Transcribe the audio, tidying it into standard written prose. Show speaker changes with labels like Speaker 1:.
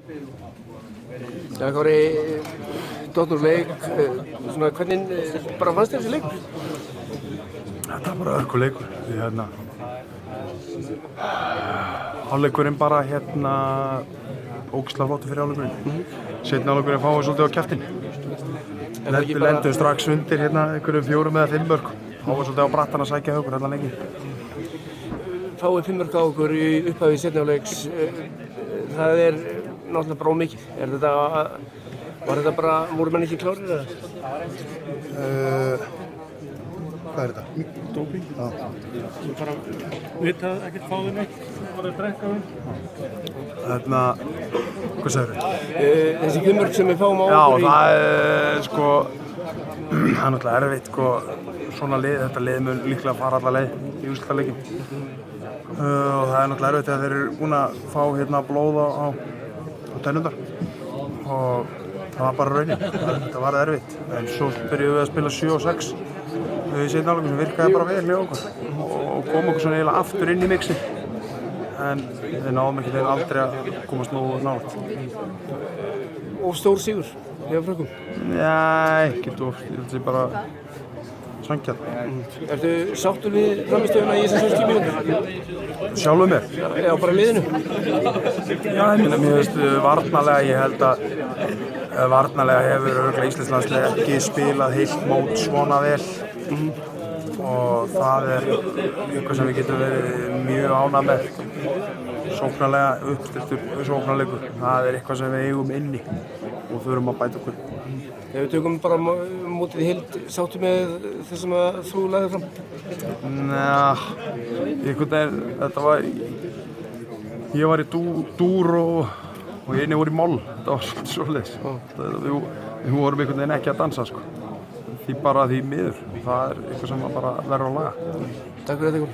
Speaker 1: Já, Kári, Dóttarleik, svona hvernig bara fannst þér þessi leikur?
Speaker 2: Þetta var bara örku leikur. Hálfleikurinn bara ógeðslega flottur fyrir hálfleikurinn. Seinni hálfleikurinn fáum við svolítið á kjaftinn. Við lendum strax undir einhverjum 4 eða 5 mörk. Fáum við svolítið á brattan að sækja okkur allan leikinn.
Speaker 1: Fáið 5 mörk á okkur í upphafi seinni hálfleiks. Það er náttúrulega bara ómikið. Var þetta bara, voru menn ekki klárir eða?
Speaker 2: Hvað er þetta?
Speaker 3: Dóping?
Speaker 2: Já.
Speaker 3: Þú bara vitað ekkert fáðu neitt, bara að drekka
Speaker 2: Hvað sagður þau?
Speaker 1: Þessi 5 mörk sem við fáum á
Speaker 2: Já,
Speaker 1: okkur
Speaker 2: það er það er náttúrulega erfitt svona lið, þetta lið mun líklega fara alla leið í úrslitaleikinn. Og það er náttúrulega erfitt þegar þeir eru búin að fá blóð á tennurnar og það var bara raunin, þetta var erfitt. En svo byrjuðum við að spila 7 og 6 í seinni hálfleikum sem virkaði bara vel hjá okkur og kom okkur svona eiginlega aftur inn í mixið. En við náðum ekki þeim aldrei að komast nógu nálægt.
Speaker 1: Og stór sigur hjá Frökkum?
Speaker 2: Nei, ekki oft, ég held að það sé bara sanngjarnt.
Speaker 1: Ertu sáttur við frammistöðuna í þessum 60 mínútum?
Speaker 2: Sjálfur mér?
Speaker 1: Já, bara liðinu?
Speaker 2: Já, mér finnst varnarlega, ég held að varnarlega hefur örugglega íslenskt landslið ekki spilað heilt mót svona vel. Og það er eitthvað sem við getum verið mjög ánægð með. Sóknarlega uppstilltur sóknarleikur, það er eitthvað sem við eigum inni og þurfum að bæta okkur.
Speaker 1: Ef við tökum bara mótið í heild, sáttu með það sem þú lagðir fram?
Speaker 2: Þetta var, ég var í dúr og einni voru í moll, þetta var svolítið svoleiðis. Við vorum einhvern veginn ekki að dansa því miður, það er eitthvað sem bara verður að laga.
Speaker 1: Takk fyrir þetta.